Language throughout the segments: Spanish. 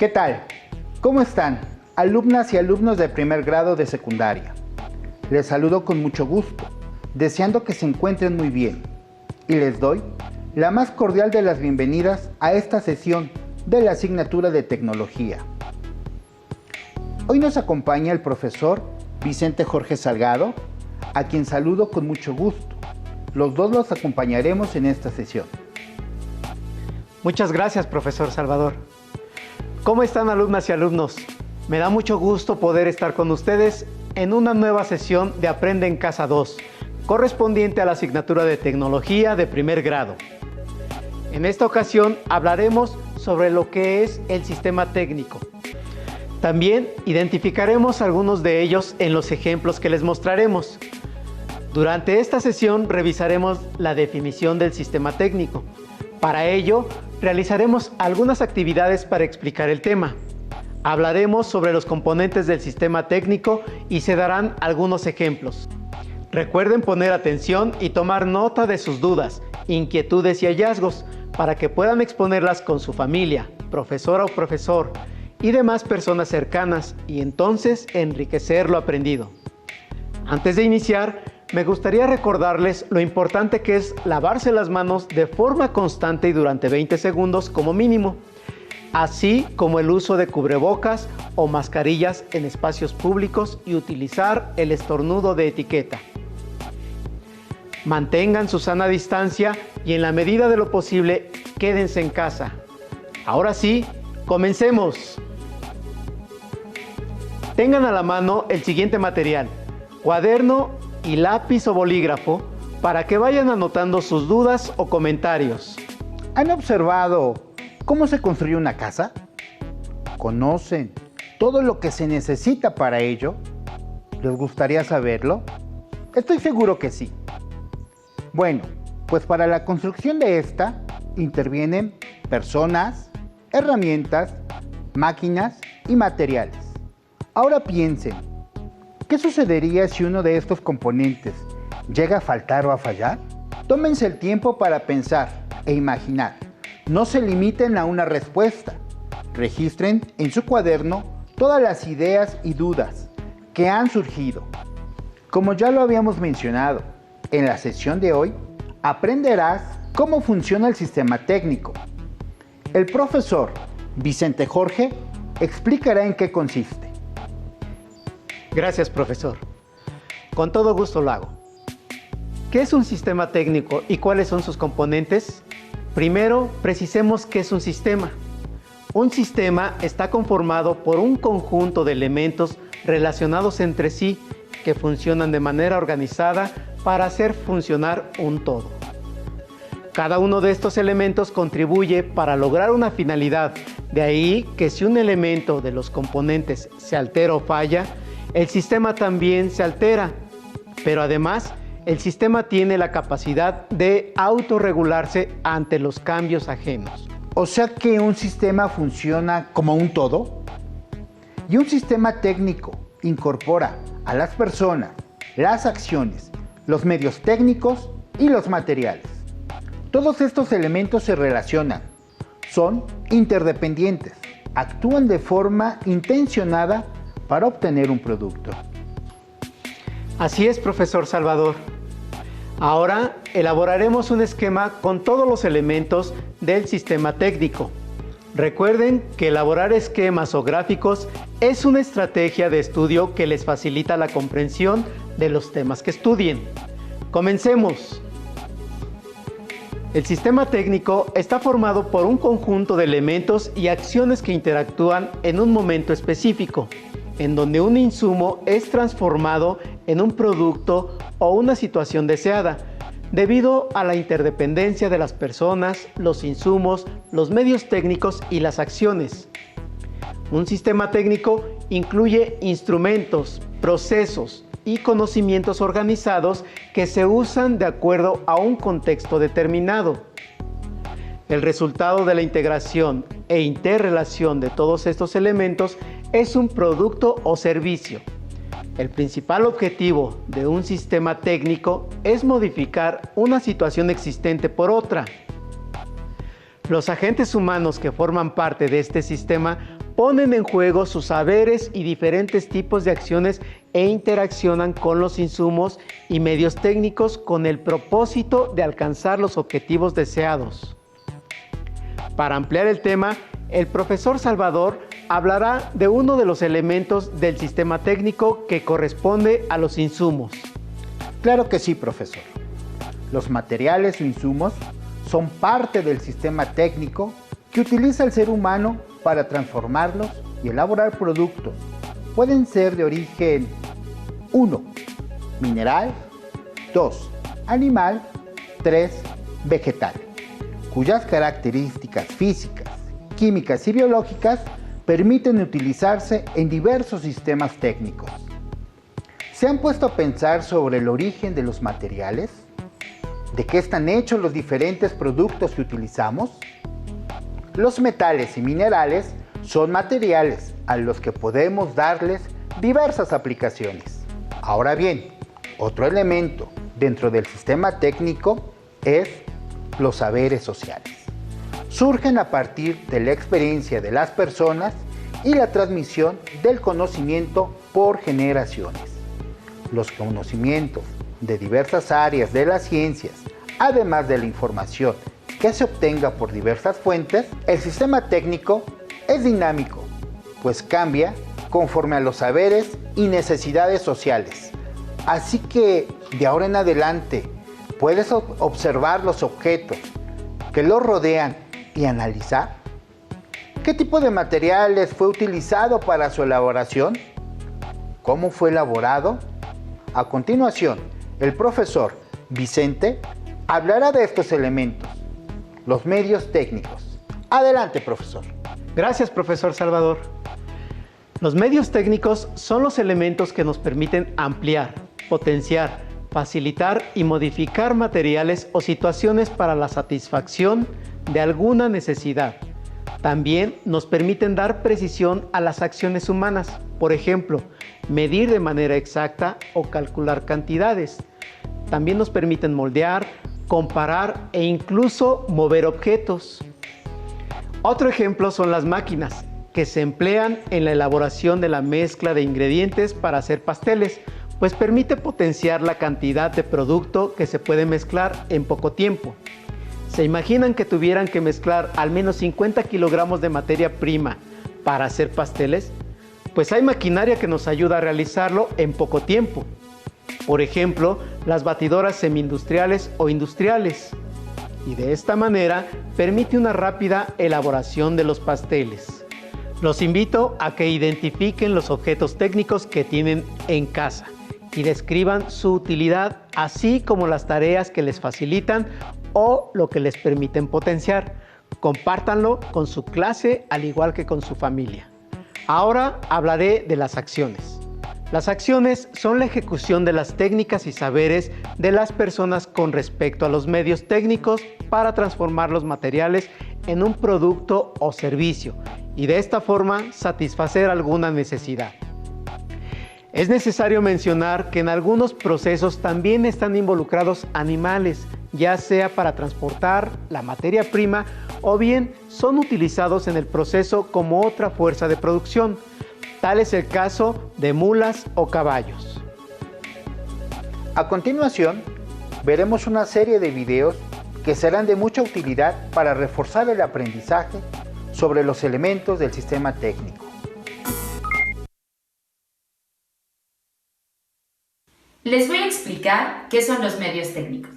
¿Qué tal? ¿Cómo están, alumnas y alumnos de primer grado de secundaria? Les saludo con mucho gusto, deseando que se encuentren muy bien, y les doy la más cordial de las bienvenidas a esta sesión de la asignatura de Tecnología. Hoy nos acompaña el profesor Vicente Jorge Salgado, a quien saludo con mucho gusto. Los dos los acompañaremos en esta sesión. Muchas gracias, profesor Salvador. ¿Cómo están, alumnas y alumnos? Me da mucho gusto poder estar con ustedes en una nueva sesión de Aprende en Casa 2, correspondiente a la asignatura de Tecnología de primer grado. En esta ocasión hablaremos sobre lo que es el sistema técnico. También identificaremos algunos de ellos en los ejemplos que les mostraremos. Durante esta sesión revisaremos la definición del sistema técnico. Para ello, realizaremos algunas actividades para explicar el tema. Hablaremos sobre los componentes del sistema técnico y se darán algunos ejemplos. Recuerden poner atención y tomar nota de sus dudas, inquietudes y hallazgos para que puedan exponerlas con su familia, profesora o profesor y demás personas cercanas y entonces enriquecer lo aprendido. Antes de iniciar, me gustaría recordarles lo importante que es lavarse las manos de forma constante y durante 20 segundos como mínimo, así como el uso de cubrebocas o mascarillas en espacios públicos y utilizar el estornudo de etiqueta. Mantengan su sana distancia y en la medida de lo posible, quédense en casa. Ahora sí, comencemos. Tengan a la mano el siguiente material: cuaderno y lápiz o bolígrafo para que vayan anotando sus dudas o comentarios. ¿Han observado cómo se construye una casa? ¿Conocen todo lo que se necesita para ello? ¿Les gustaría saberlo? Estoy seguro que sí. Bueno, pues para la construcción de esta intervienen personas, herramientas, máquinas y materiales. Ahora piensen, ¿qué sucedería si uno de estos componentes llega a faltar o a fallar? Tómense el tiempo para pensar e imaginar. No se limiten a una respuesta. Registren en su cuaderno todas las ideas y dudas que han surgido. Como ya lo habíamos mencionado, en la sesión de hoy aprenderás cómo funciona el sistema técnico. El profesor Vicente Jorge explicará en qué consiste. Gracias, profesor. Con todo gusto lo hago. ¿Qué es un sistema técnico y cuáles son sus componentes? Primero, precisemos qué es un sistema. Un sistema está conformado por un conjunto de elementos relacionados entre sí que funcionan de manera organizada para hacer funcionar un todo. Cada uno de estos elementos contribuye para lograr una finalidad. De ahí que si un elemento de los componentes se altera o falla, el sistema también se altera, pero además el sistema tiene la capacidad de autorregularse ante los cambios ajenos. O sea que un sistema funciona como un todo. Y un sistema técnico incorpora a las personas, las acciones, los medios técnicos y los materiales. Todos estos elementos se relacionan, son interdependientes, actúan de forma intencionada para obtener un producto. Así es, profesor Salvador. Ahora elaboraremos un esquema con todos los elementos del sistema técnico. Recuerden que elaborar esquemas o gráficos es una estrategia de estudio que les facilita la comprensión de los temas que estudien. Comencemos. El sistema técnico está formado por un conjunto de elementos y acciones que interactúan en un momento específico, en donde un insumo es transformado en un producto o una situación deseada, debido a la interdependencia de las personas, los insumos, los medios técnicos y las acciones. Un sistema técnico incluye instrumentos, procesos y conocimientos organizados que se usan de acuerdo a un contexto determinado. El resultado de la integración e interrelación de todos estos elementos es un producto o servicio. El principal objetivo de un sistema técnico es modificar una situación existente por otra. Los agentes humanos que forman parte de este sistema ponen en juego sus saberes y diferentes tipos de acciones e interaccionan con los insumos y medios técnicos con el propósito de alcanzar los objetivos deseados. Para ampliar el tema, el profesor Salvador hablará de uno de los elementos del sistema técnico que corresponde a los insumos. Claro que sí, profesor. Los materiales o insumos son parte del sistema técnico que utiliza el ser humano para transformarlos y elaborar productos. Pueden ser de origen 1. Mineral. 2. Animal. 3. Vegetal, cuyas características físicas, químicas y biológicas permiten utilizarse en diversos sistemas técnicos. ¿Se han puesto a pensar sobre el origen de los materiales? ¿De qué están hechos los diferentes productos que utilizamos? Los metales y minerales son materiales a los que podemos darles diversas aplicaciones. Ahora bien, otro elemento dentro del sistema técnico es los saberes sociales. Surgen a partir de la experiencia de las personas y la transmisión del conocimiento por generaciones. Los conocimientos de diversas áreas de las ciencias, además de la información que se obtenga por diversas fuentes, el sistema técnico es dinámico, pues cambia conforme a los saberes y necesidades sociales. Así que de ahora en adelante puedes observar los objetos que los rodean y analizar qué tipo de materiales fue utilizado para su elaboración, cómo fue elaborado. A continuación, el profesor Vicente hablará de estos elementos, los medios técnicos. Adelante, profesor. Gracias, profesor Salvador. Los medios técnicos son los elementos que nos permiten ampliar, potenciar, facilitar y modificar materiales o situaciones para la satisfacción de alguna necesidad. También nos permiten dar precisión a las acciones humanas, por ejemplo, medir de manera exacta o calcular cantidades. También nos permiten moldear, comparar e incluso mover objetos. Otro ejemplo son las máquinas, que se emplean en la elaboración de la mezcla de ingredientes para hacer pasteles, pues permite potenciar la cantidad de producto que se puede mezclar en poco tiempo. ¿Se imaginan que tuvieran que mezclar al menos 50 kilogramos de materia prima para hacer pasteles? Pues hay maquinaria que nos ayuda a realizarlo en poco tiempo. Por ejemplo, las batidoras semi-industriales o industriales. Y de esta manera permite una rápida elaboración de los pasteles. Los invito a que identifiquen los objetos técnicos que tienen en casa y describan su utilidad, así como las tareas que les facilitan o lo que les permiten potenciar. Compártanlo con su clase al igual que con su familia. Ahora hablaré de las acciones. Las acciones son la ejecución de las técnicas y saberes de las personas con respecto a los medios técnicos para transformar los materiales en un producto o servicio y de esta forma satisfacer alguna necesidad. Es necesario mencionar que en algunos procesos también están involucrados animales, ya sea para transportar la materia prima o bien son utilizados en el proceso como otra fuerza de producción. Tal es el caso de mulas o caballos. A continuación, veremos una serie de videos que serán de mucha utilidad para reforzar el aprendizaje sobre los elementos del sistema técnico. Les voy a explicar qué son los medios técnicos.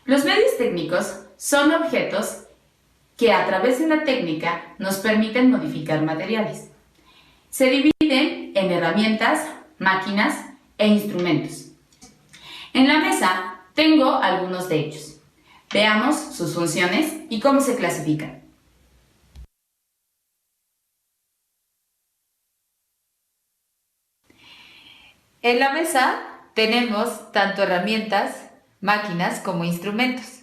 Los medios técnicos son objetos que a través de la técnica nos permiten modificar materiales. Se dividen en herramientas, máquinas e instrumentos. En la mesa tengo algunos de ellos. Veamos sus funciones y cómo se clasifican. En la mesa tenemos tanto herramientas, máquinas como instrumentos.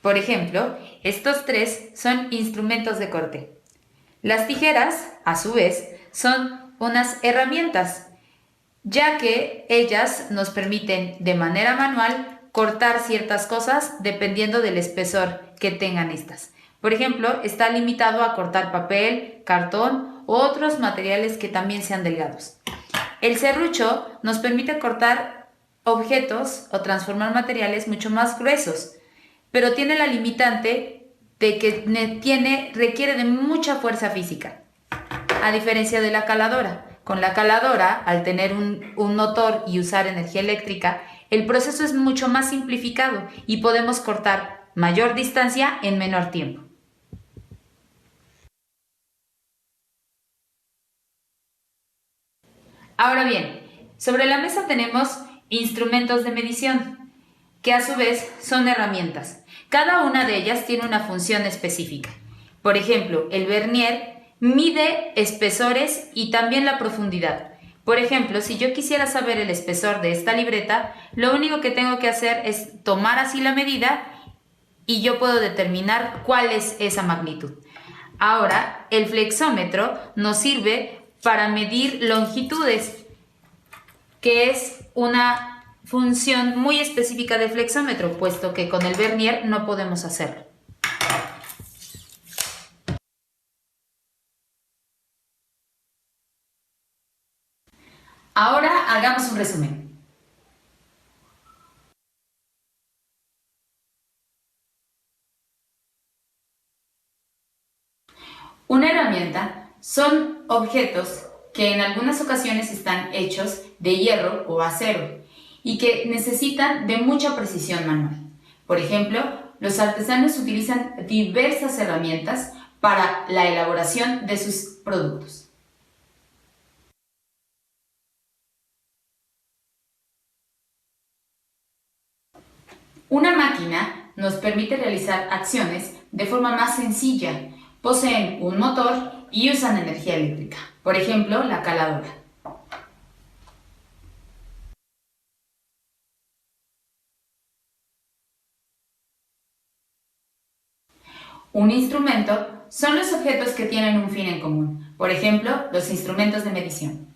Por ejemplo, estos tres son instrumentos de corte. Las tijeras, a su vez, son unas herramientas, ya que ellas nos permiten de manera manual cortar ciertas cosas dependiendo del espesor que tengan estas. Por ejemplo, está limitado a cortar papel, cartón u otros materiales que también sean delgados. El serrucho nos permite cortar objetos o transformar materiales mucho más gruesos, pero tiene la limitante de que requiere de mucha fuerza física, a diferencia de la caladora. Con la caladora, al tener un motor y usar energía eléctrica, el proceso es mucho más simplificado y podemos cortar mayor distancia en menor tiempo. Ahora bien, sobre la mesa tenemos instrumentos de medición, que a su vez son herramientas. Cada una de ellas tiene una función específica. Por ejemplo, el vernier mide espesores y también la profundidad. Por ejemplo, si yo quisiera saber el espesor de esta libreta, lo único que tengo que hacer es tomar así la medida y yo puedo determinar cuál es esa magnitud. Ahora, el flexómetro nos sirve para medir longitudes, que es una función muy específica del flexómetro, puesto que con el vernier no podemos hacerlo. Ahora hagamos un resumen. Una herramienta son objetos que en algunas ocasiones están hechos de hierro o acero y que necesitan de mucha precisión manual. Por ejemplo, los artesanos utilizan diversas herramientas para la elaboración de sus productos. Una máquina nos permite realizar acciones de forma más sencilla. Poseen un motor y usan energía eléctrica. Por ejemplo, la caladora. Un instrumento son los objetos que tienen un fin en común. Por ejemplo, los instrumentos de medición.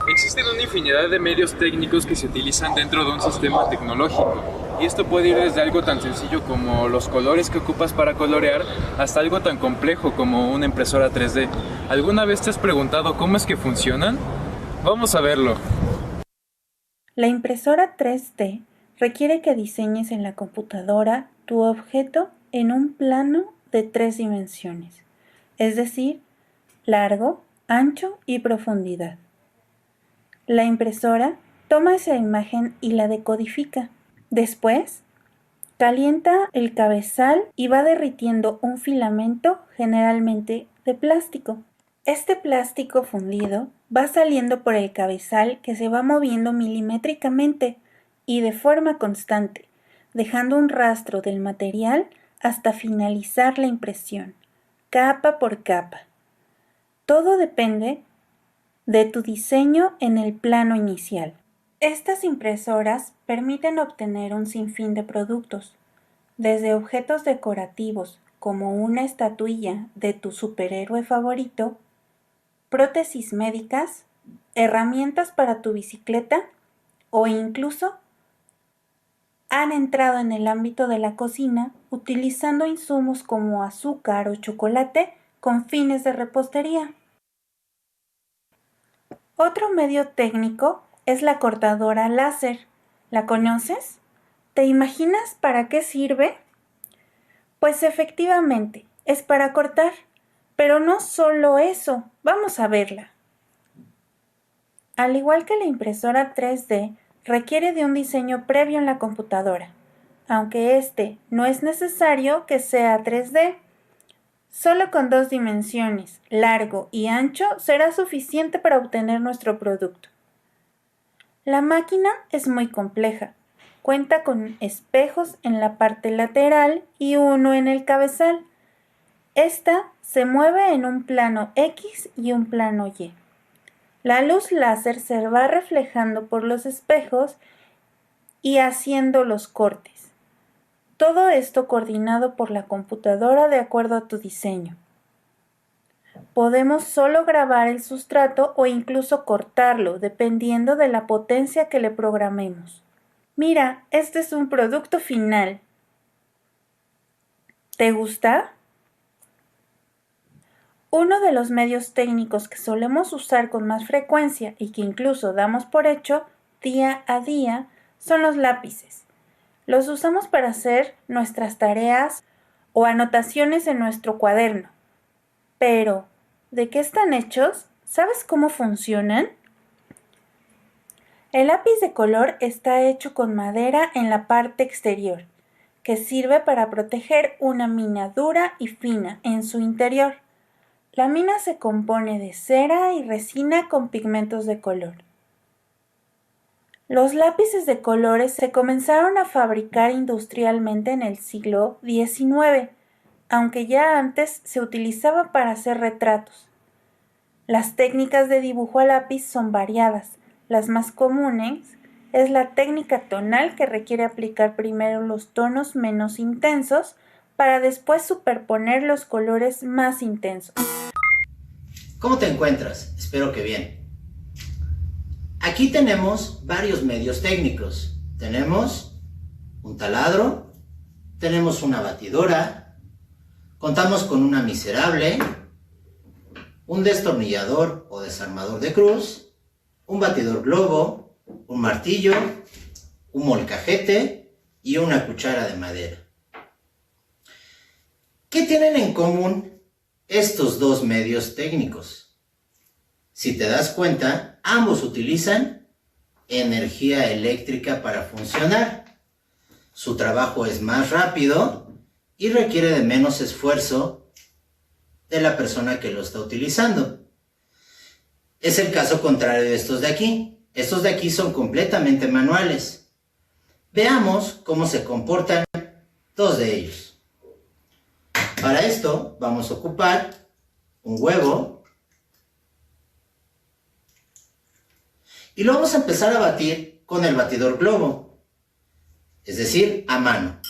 Existen una infinidad de medios técnicos que se utilizan dentro de un sistema tecnológico, y esto puede ir desde algo tan sencillo como los colores que ocupas para colorear hasta algo tan complejo como una impresora 3D. ¿Alguna vez te has preguntado cómo es que funcionan? Vamos a verlo. La impresora 3D requiere que diseñes en la computadora tu objeto en un plano de 3 dimensiones, es decir, largo, ancho y profundidad. La impresora toma esa imagen y la decodifica. Después, calienta el cabezal y va derritiendo un filamento, generalmente de plástico. Este plástico fundido va saliendo por el cabezal, que se va moviendo milimétricamente y de forma constante, dejando un rastro del material hasta finalizar la impresión, capa por capa. Todo depende de tu diseño en el plano inicial. Estas impresoras permiten obtener un sinfín de productos, desde objetos decorativos como una estatuilla de tu superhéroe favorito, prótesis médicas, herramientas para tu bicicleta o incluso han entrado en el ámbito de la cocina utilizando insumos como azúcar o chocolate con fines de repostería. Otro medio técnico es la cortadora láser. ¿La conoces? ¿Te imaginas para qué sirve? Pues efectivamente, es para cortar, pero no solo eso, vamos a verla. Al igual que la impresora 3D, requiere de un diseño previo en la computadora, aunque este no es necesario que sea 3D. Solo con 2 dimensiones, largo y ancho, será suficiente para obtener nuestro producto. La máquina es muy compleja. Cuenta con espejos en la parte lateral y uno en el cabezal. Esta se mueve en un plano X y un plano Y. La luz láser se va reflejando por los espejos y haciendo los cortes. Todo esto coordinado por la computadora de acuerdo a tu diseño. Podemos solo grabar el sustrato o incluso cortarlo, dependiendo de la potencia que le programemos. Mira, este es un producto final. ¿Te gusta? Uno de los medios técnicos que solemos usar con más frecuencia y que incluso damos por hecho día a día son los lápices. Los usamos para hacer nuestras tareas o anotaciones en nuestro cuaderno. Pero, ¿de qué están hechos? ¿Sabes cómo funcionan? El lápiz de color está hecho con madera en la parte exterior, que sirve para proteger una mina dura y fina en su interior. La mina se compone de cera y resina con pigmentos de color. Los lápices de colores se comenzaron a fabricar industrialmente en el siglo XIX, aunque ya antes se utilizaba para hacer retratos. Las técnicas de dibujo a lápiz son variadas. Las más comunes es la técnica tonal, que requiere aplicar primero los tonos menos intensos para después superponer los colores más intensos. ¿Cómo te encuentras? Espero que bien. Aquí tenemos varios medios técnicos. Tenemos un taladro, tenemos una batidora, contamos con una miserable, un destornillador o desarmador de cruz, un batidor globo, un martillo, un molcajete y una cuchara de madera. ¿Qué tienen en común estos dos medios técnicos? Si te das cuenta, ambos utilizan energía eléctrica para funcionar. Su trabajo es más rápido y requiere de menos esfuerzo de la persona que lo está utilizando. Es el caso contrario de estos de aquí. Estos de aquí son completamente manuales. Veamos cómo se comportan dos de ellos. Para esto vamos a ocupar un huevo y lo vamos a empezar a batir con el batidor globo, es decir, a mano.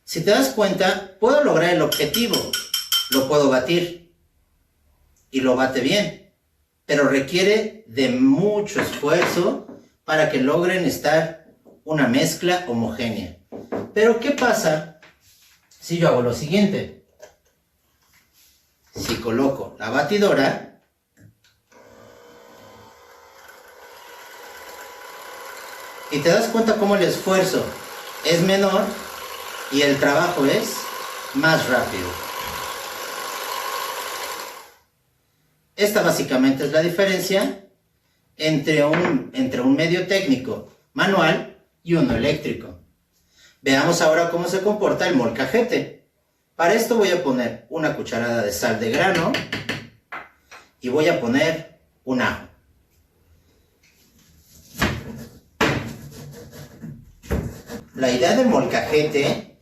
Si te das cuenta, puedo lograr el objetivo, lo puedo batir y lo bate bien, pero requiere de mucho esfuerzo para que logren estar una mezcla homogénea. Pero ¿qué pasa si yo hago lo siguiente? Si coloco la batidora y te das cuenta cómo el esfuerzo es menor y el trabajo es más rápido. Esta básicamente es la diferencia entre un medio técnico manual y uno eléctrico. Veamos ahora cómo se comporta el molcajete. Para esto voy a poner una cucharada de sal de grano y voy a poner un ajo. La idea del molcajete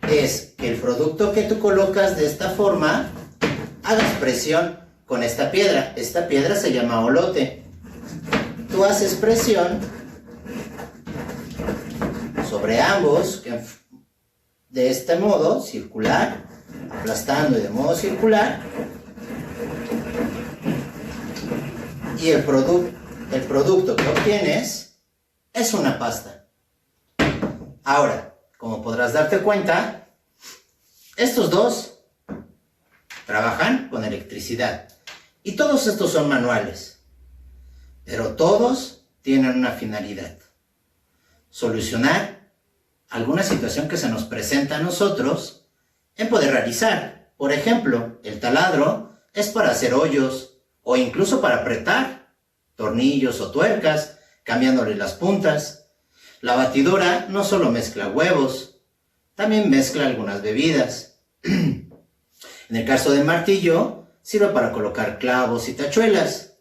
es que el producto que tú colocas de esta forma hagas presión con esta piedra. Esta piedra se llama olote. Tú haces presión sobre ambos de este modo circular, aplastando y de modo circular, y el producto que obtienes es una pasta. Ahora, como podrás darte cuenta, estos dos trabajan con electricidad y todos estos son manuales. Pero todos tienen una finalidad: solucionar alguna situación que se nos presenta a nosotros en poder realizar. Por ejemplo, el taladro es para hacer hoyos o incluso para apretar tornillos o tuercas, cambiándole las puntas. La batidora no solo mezcla huevos, también mezcla algunas bebidas. En el caso del martillo, sirve para colocar clavos y tachuelas.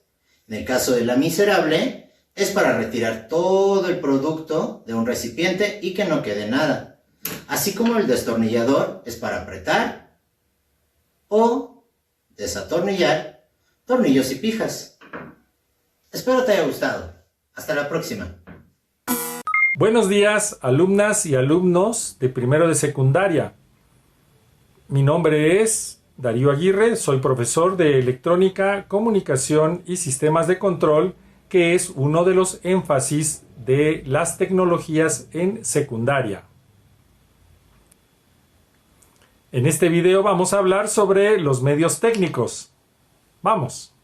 En el caso de la miserable, es para retirar todo el producto de un recipiente y que no quede nada. Así como el destornillador es para apretar o desatornillar tornillos y pijas. Espero te haya gustado. Hasta la próxima. Buenos días, alumnas y alumnos de primero de secundaria. Mi nombre es Darío Aguirre, soy profesor de Electrónica, Comunicación y Sistemas de Control, que es uno de los énfasis de las tecnologías en secundaria. En este video vamos a hablar sobre los medios técnicos. ¡Vamos!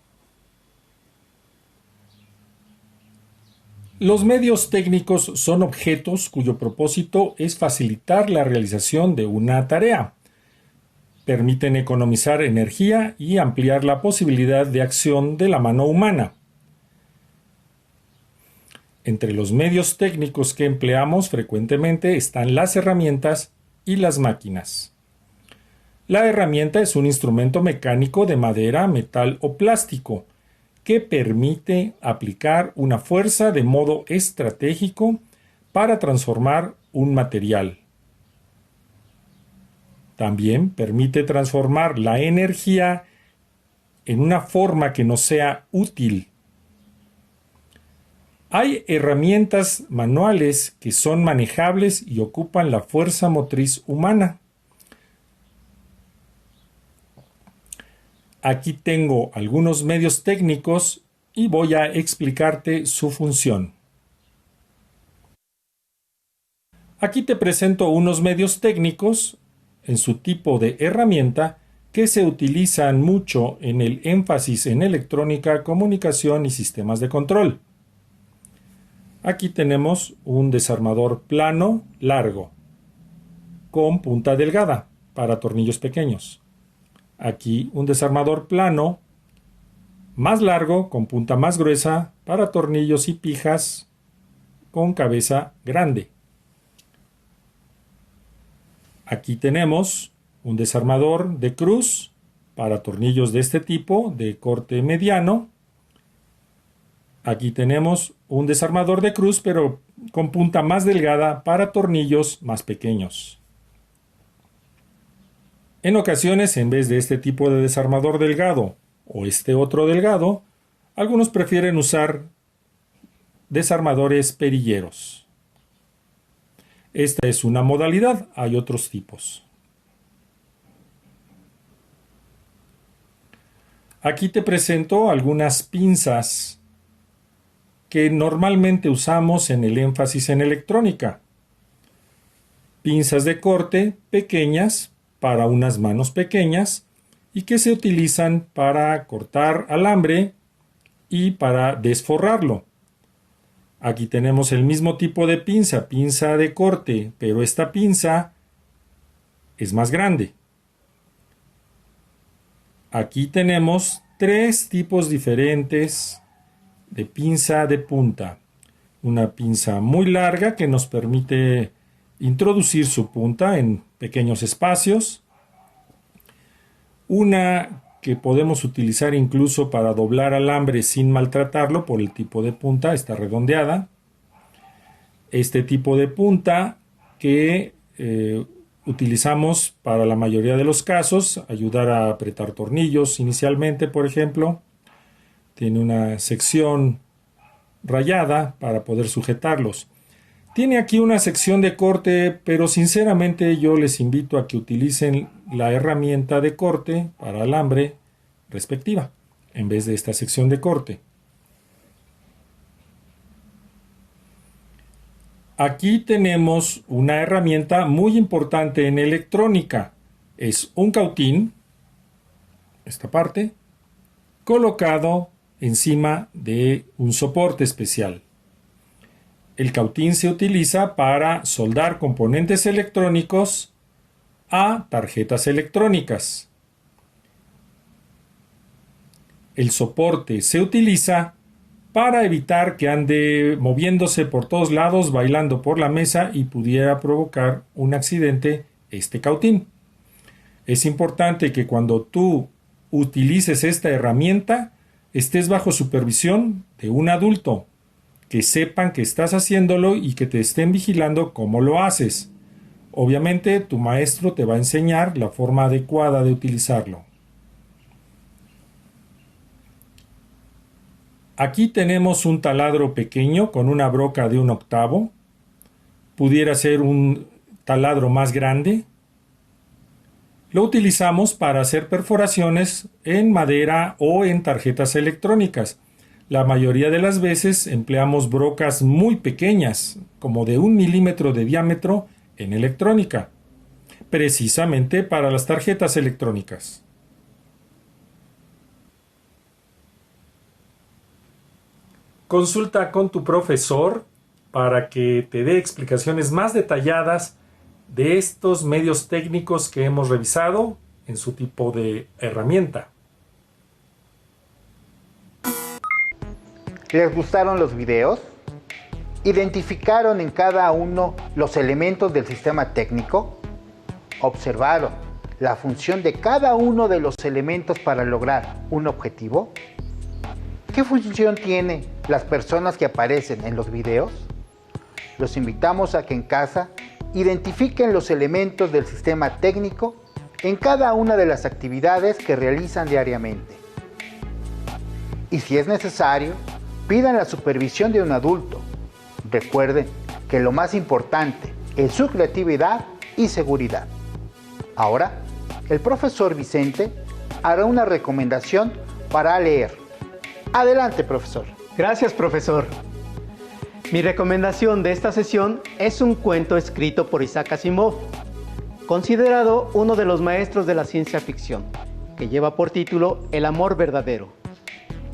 Los medios técnicos son objetos cuyo propósito es facilitar la realización de una tarea. Permiten economizar energía y ampliar la posibilidad de acción de la mano humana. Entre los medios técnicos que empleamos frecuentemente están las herramientas y las máquinas. La herramienta es un instrumento mecánico de madera, metal o plástico que permite aplicar una fuerza de modo estratégico para transformar un material. También permite transformar la energía en una forma que nos sea útil. Hay herramientas manuales que son manejables y ocupan la fuerza motriz humana. Aquí tengo algunos medios técnicos y voy a explicarte su función. Aquí te presento unos medios técnicos en su tipo de herramienta que se utilizan mucho en el énfasis en electrónica, comunicación y sistemas de control. Aquí tenemos un desarmador plano largo con punta delgada para tornillos pequeños. Aquí un desarmador plano más largo con punta más gruesa para tornillos y pijas con cabeza grande. Aquí tenemos un desarmador de cruz para tornillos de este tipo de corte mediano. Aquí tenemos un desarmador de cruz pero con punta más delgada para tornillos más pequeños. En ocasiones, en vez de este tipo de desarmador delgado o este otro delgado, algunos prefieren usar desarmadores perilleros. Esta es una modalidad, hay otros tipos. Aquí te presento algunas pinzas que normalmente usamos en el énfasis en electrónica. Pinzas de corte pequeñas para unas manos pequeñas y que se utilizan para cortar alambre y para desforrarlo. Aquí tenemos el mismo tipo de pinza, pinza de corte, pero esta pinza es más grande. Aquí tenemos tres tipos diferentes de pinza de punta. Una pinza muy larga que nos permite introducir su punta en pequeños espacios. Una que podemos utilizar incluso para doblar alambre sin maltratarlo por el tipo de punta, está redondeada. Este tipo de punta que utilizamos para la mayoría de los casos, ayudar a apretar tornillos inicialmente, por ejemplo. Tiene una sección rayada para poder sujetarlos. Tiene aquí una sección de corte, pero sinceramente yo les invito a que utilicen la herramienta de corte para alambre respectiva, en vez de esta sección de corte. Aquí tenemos una herramienta muy importante en electrónica. Es un cautín, esta parte, colocado encima de un soporte especial. El cautín se utiliza para soldar componentes electrónicos a tarjetas electrónicas. El soporte se utiliza para evitar que ande moviéndose por todos lados, bailando por la mesa y pudiera provocar un accidente este cautín. Es importante que cuando tú utilices esta herramienta estés bajo supervisión de un adulto, que sepan que estás haciéndolo y que te estén vigilando cómo lo haces. Obviamente tu maestro te va a enseñar la forma adecuada de utilizarlo. Aquí tenemos un taladro pequeño con una broca de 1/8. Pudiera ser un taladro más grande. Lo utilizamos para hacer perforaciones en madera o en tarjetas electrónicas. La mayoría de las veces empleamos brocas muy pequeñas, como de 1 milímetro de diámetro en electrónica, precisamente para las tarjetas electrónicas. Consulta con tu profesor para que te dé explicaciones más detalladas de estos medios técnicos que hemos revisado en su tipo de herramienta. ¿Les gustaron los videos? ¿Identificaron en cada uno los elementos del sistema técnico? ¿Observaron la función de cada uno de los elementos para lograr un objetivo? ¿Qué función tienen las personas que aparecen en los videos? Los invitamos a que en casa identifiquen los elementos del sistema técnico en cada una de las actividades que realizan diariamente. Y si es necesario, pidan la supervisión de un adulto. Recuerden que lo más importante es su creatividad y seguridad. Ahora, el profesor Vicente hará una recomendación para leer. Adelante, profesor. Gracias, profesor. Mi recomendación de esta sesión es un cuento escrito por Isaac Asimov, considerado uno de los maestros de la ciencia ficción, que lleva por título El amor verdadero.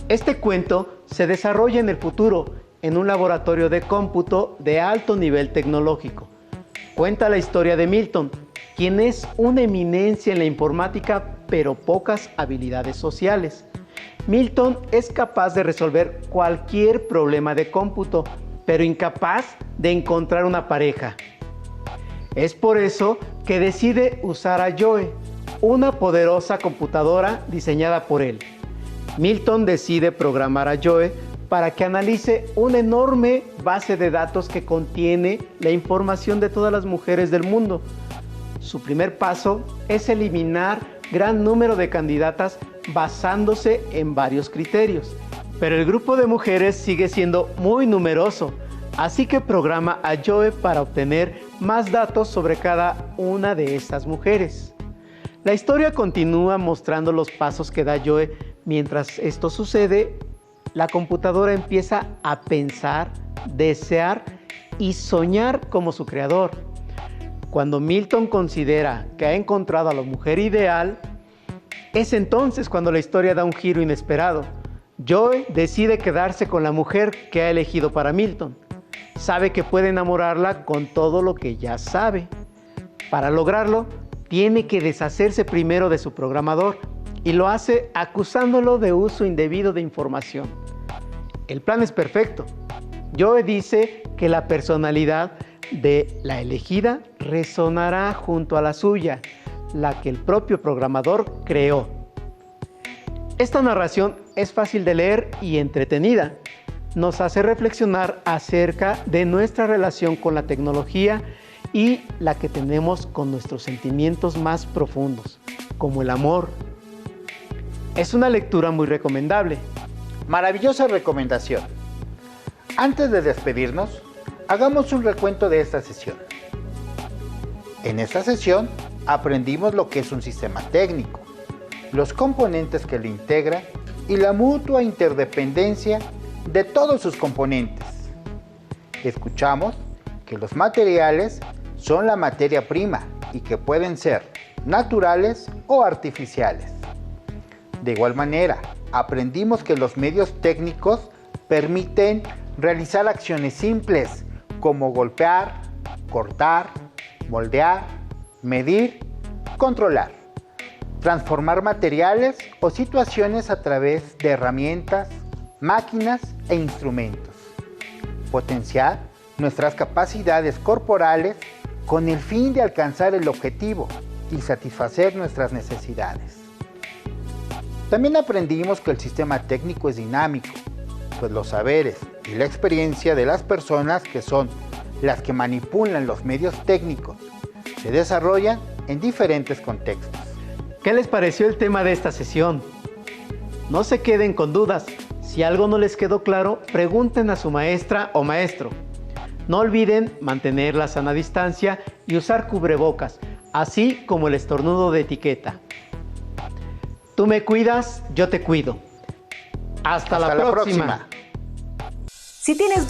Este cuento se desarrolla en el futuro, en un laboratorio de cómputo de alto nivel tecnológico. Cuenta la historia de Milton, quien es una eminencia en la informática, pero pocas habilidades sociales. Milton es capaz de resolver cualquier problema de cómputo, pero incapaz de encontrar una pareja. Es por eso que decide usar a Joe, una poderosa computadora diseñada por él. Milton decide programar a Joe para que analice una enorme base de datos que contiene la información de todas las mujeres del mundo. Su primer paso es eliminar gran número de candidatas basándose en varios criterios. Pero el grupo de mujeres sigue siendo muy numeroso, así que programa a Joe para obtener más datos sobre cada una de estas mujeres. La historia continúa mostrando los pasos que da Joe. Mientras esto sucede, la computadora empieza a pensar, desear y soñar como su creador. Cuando Milton considera que ha encontrado a la mujer ideal, es entonces cuando la historia da un giro inesperado. Joe decide quedarse con la mujer que ha elegido para Milton. Sabe que puede enamorarla con todo lo que ya sabe. Para lograrlo, tiene que deshacerse primero de su programador y lo hace acusándolo de uso indebido de información. El plan es perfecto. Joe dice que la personalidad de la elegida resonará junto a la suya, la que el propio programador creó. Esta narración es fácil de leer y entretenida. Nos hace reflexionar acerca de nuestra relación con la tecnología y la que tenemos con nuestros sentimientos más profundos, como el amor. Es una lectura muy recomendable. Maravillosa recomendación. Antes de despedirnos, hagamos un recuento de esta sesión. En esta sesión aprendimos lo que es un sistema técnico, los componentes que lo integran y la mutua interdependencia de todos sus componentes. Escuchamos que los materiales son la materia prima y que pueden ser naturales o artificiales. De igual manera, aprendimos que los medios técnicos permiten realizar acciones simples como golpear, cortar, moldear, medir, controlar, transformar materiales o situaciones a través de herramientas, máquinas e instrumentos, potenciar nuestras capacidades corporales con el fin de alcanzar el objetivo y satisfacer nuestras necesidades. También aprendimos que el sistema técnico es dinámico, pues los saberes y la experiencia de las personas que son las que manipulan los medios técnicos se desarrollan en diferentes contextos. ¿Qué les pareció el tema de esta sesión? No se queden con dudas, Si algo no les quedó claro, pregunten a su maestra o maestro. No olviden mantener la sana distancia y usar cubrebocas, así como el estornudo de etiqueta. Tú me cuidas, yo te cuido. Hasta la próxima. Si tienes